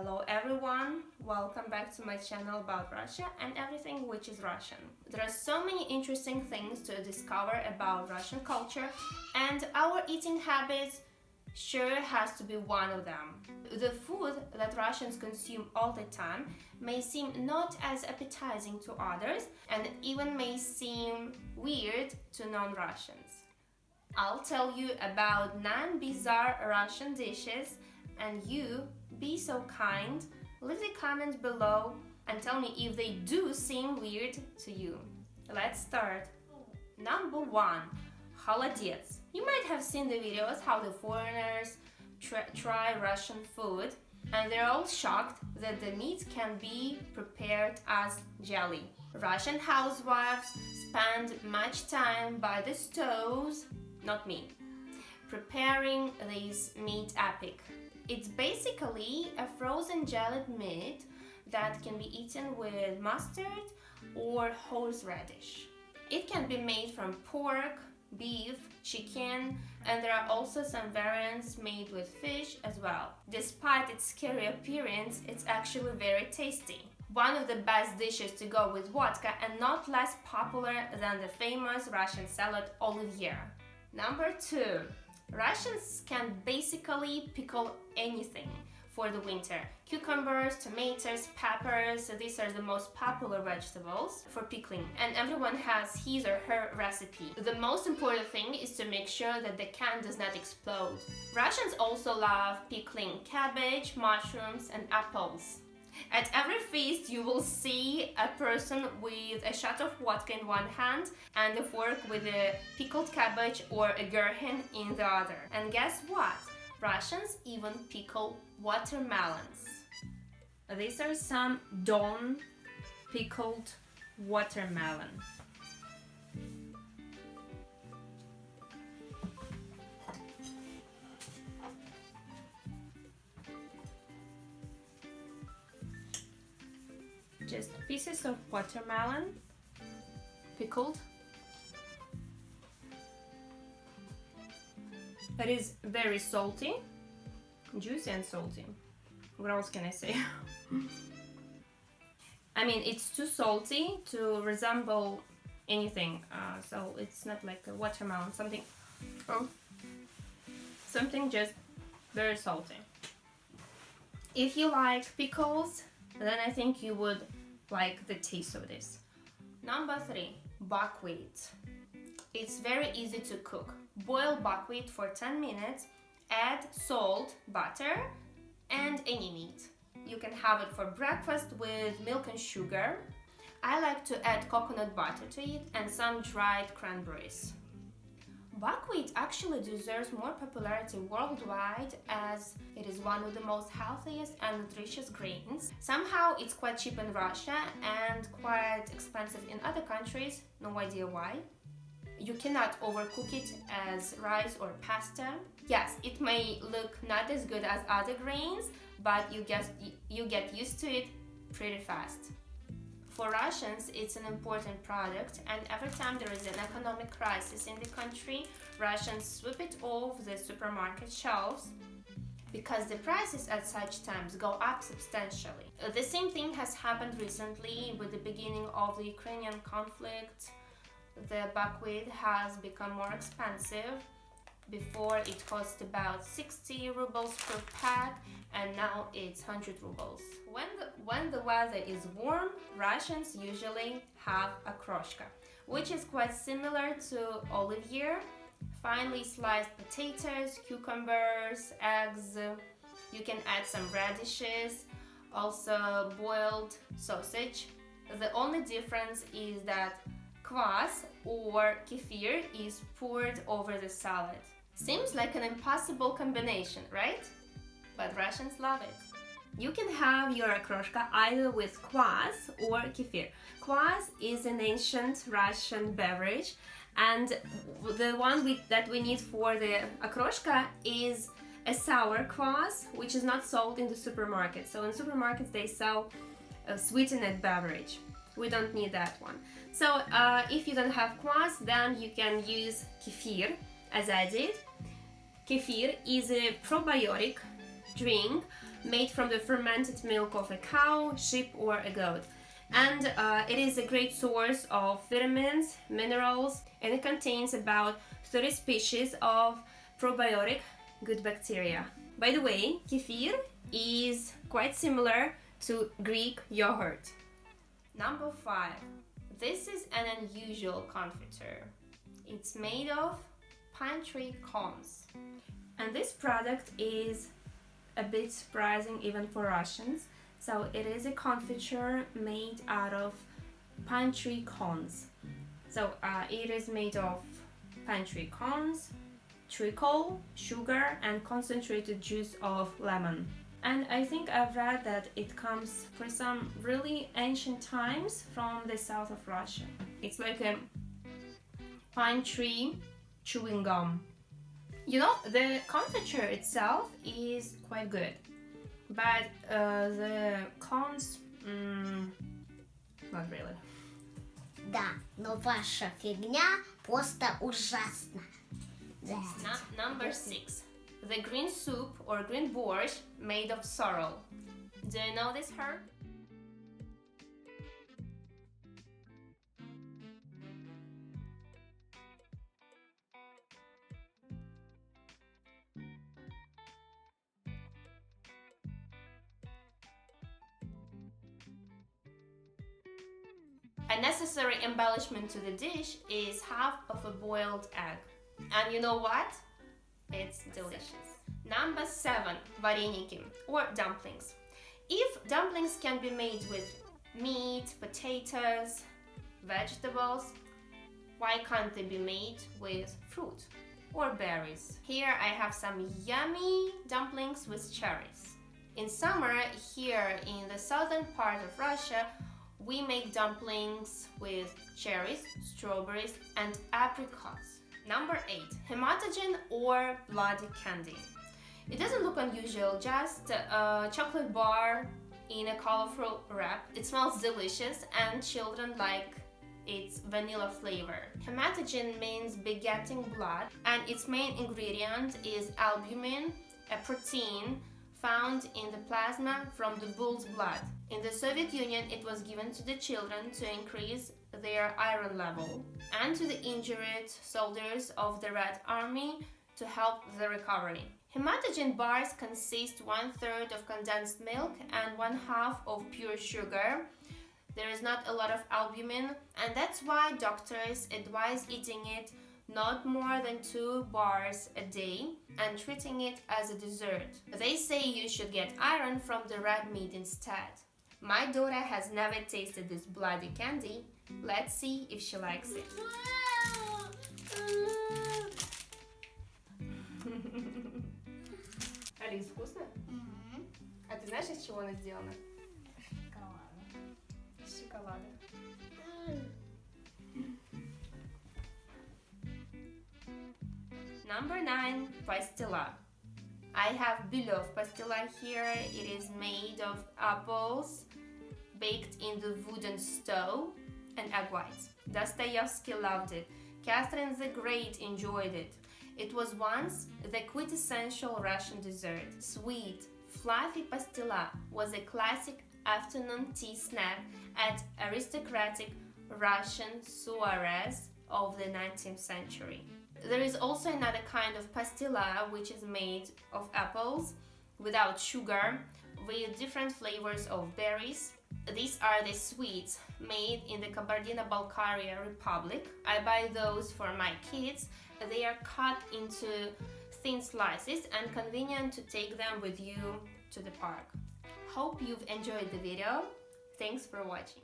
Hello everyone, welcome back to my channel about Russia and everything which is Russian. There are so many interesting things to discover about Russian culture, and our eating habits sure has to be one of them. The food that Russians consume all the time may seem not as appetizing to others and even may seem weird to non-Russians. I'll tell you about 9 bizarre Russian dishes, and you be so kind, leave the comment below and tell me if they do seem weird to you. Let's start. Number 1. Kholodets. You might have seen the videos how the foreigners try Russian food, and they're all shocked that the meat can be prepared as jelly. Russian housewives spend much time by the stoves, not me, preparing this meat epic. It's basically a frozen jellied meat that can be eaten with mustard or horseradish. It can be made from pork, beef, chicken, and there are also some variants made with fish as well. Despite its scary appearance, it's actually very tasty. One of the best dishes to go with vodka, and not less popular than the famous Russian salad Olivier. Number 2. Russians can basically pickle anything for the winter. Cucumbers, tomatoes, peppers, these are the most popular vegetables for pickling, and everyone has his or her recipe. The most important thing is to make sure that the can does not explode. Russians also love pickling cabbage, mushrooms, and apples. At every feast you will see a person with a shot of vodka in one hand and a fork with a pickled cabbage or a gherkin in the other. And guess what? Russians even pickle watermelons. These are some Don pickled watermelon. Just pieces of watermelon, pickled. It is very salty, juicy and salty. What else can I say? I mean, it's too salty to resemble anything, so it's not like a watermelon, something just very salty. If you like pickles, then I think you would like the taste of this. Number 3. Buckwheat. It's very easy to cook. Boil buckwheat for 10 minutes, add salt, butter, and any meat. You can have it for breakfast with milk and sugar. I like to add coconut butter to it and some dried cranberries. Buckwheat actually deserves more popularity worldwide as it is one of the most healthiest and nutritious grains. Somehow it's quite cheap in Russia and quite expensive in other countries, no idea why. You cannot overcook it as rice or pasta. Yes, it may look not as good as other grains, but you get used to it pretty fast. For Russians, it's an important product, and every time there is an economic crisis in the country, Russians sweep it off the supermarket shelves because the prices at such times go up substantially. The same thing has happened recently with the beginning of the Ukrainian conflict. The buckwheat has become more expensive. Before it cost about 60 rubles per pack, and now it's 100 rubles. When the weather is warm, Russians usually have Okroshka, which is quite similar to Olivier. Finely sliced potatoes, cucumbers, eggs. You can add some radishes, also boiled sausage. The only difference is that kvass or kefir is poured over the salad. Seems like an impossible combination, right? But Russians love it. You can have your okroshka either with kvass or kefir. Kvass is an ancient Russian beverage, and the one that we need for the okroshka is a sour kvass, which is not sold in the supermarket. So in supermarkets they sell a sweetened beverage. We don't need that one. So if you don't have kvass, then you can use kefir, as I did. Kefir is a probiotic drink made from the fermented milk of a cow, sheep, or a goat. And it is a great source of vitamins, minerals, and it contains about 30 species of probiotic good bacteria. By the way, kefir is quite similar to Greek yogurt. Number 5. This is an unusual confiture. It's made of pine tree cones. And this product is a bit surprising even for Russians. So it is a confiture made out of pine tree cones. So it is made of pine tree cones, treacle, sugar, and concentrated juice of lemon. And I think I've read that it comes from some really ancient times from the south of Russia. It's like a pine tree chewing gum. You know, the confiture itself is quite good, but the cones, not really. Да, но ваша фигня просто ужасна. Number 6. The green soup or green borscht made of sorrel. Do you know this herb? A necessary embellishment to the dish is half of a boiled egg. And you know what? It's delicious. Number 7. Вареники or dumplings. If dumplings can be made with meat, potatoes, vegetables, why can't they be made with fruit or berries? Here I have some yummy dumplings with cherries. In summer, here in the southern part of Russia, we make dumplings with cherries, strawberries, and apricots. Number 8. Hematogen or bloody candy. It doesn't look unusual, just a chocolate bar in a colorful wrap. It smells delicious and children like its vanilla flavor. Hematogen means begetting blood, and its main ingredient is albumin, a protein found in the plasma from the bull's blood. In the Soviet Union, it was given to the children to increase their iron level, and to the injured soldiers of the Red Army to help the recovery. Hematogen bars consist 1/3 of condensed milk and 1/2 of pure sugar. There is not a lot of albumin, and that's why doctors advise eating it not more than 2 bars a day and treating it as a dessert. They say you should get iron from the red meat instead. My daughter has never tasted this bloody candy. Let's see if she likes it. Алис, вкусно? А ты знаешь, из чего она сделана? Из шоколада. Number 9. Pastila. I have Belov pastila here. It is made of apples baked in the wooden stove and egg whites. Dostoevsky loved it. Catherine the Great enjoyed it. It was once the quintessential Russian dessert. Sweet, fluffy pastila was a classic afternoon tea snack at aristocratic Russian soirees of the 19th century. There is also another kind of pastila which is made of apples without sugar with different flavors of berries. These are the sweets made in the Kabardino-Balkaria Republic. I buy those for my kids. They are cut into thin slices and convenient to take them with you to the park. Hope you've enjoyed the video. Thanks for watching.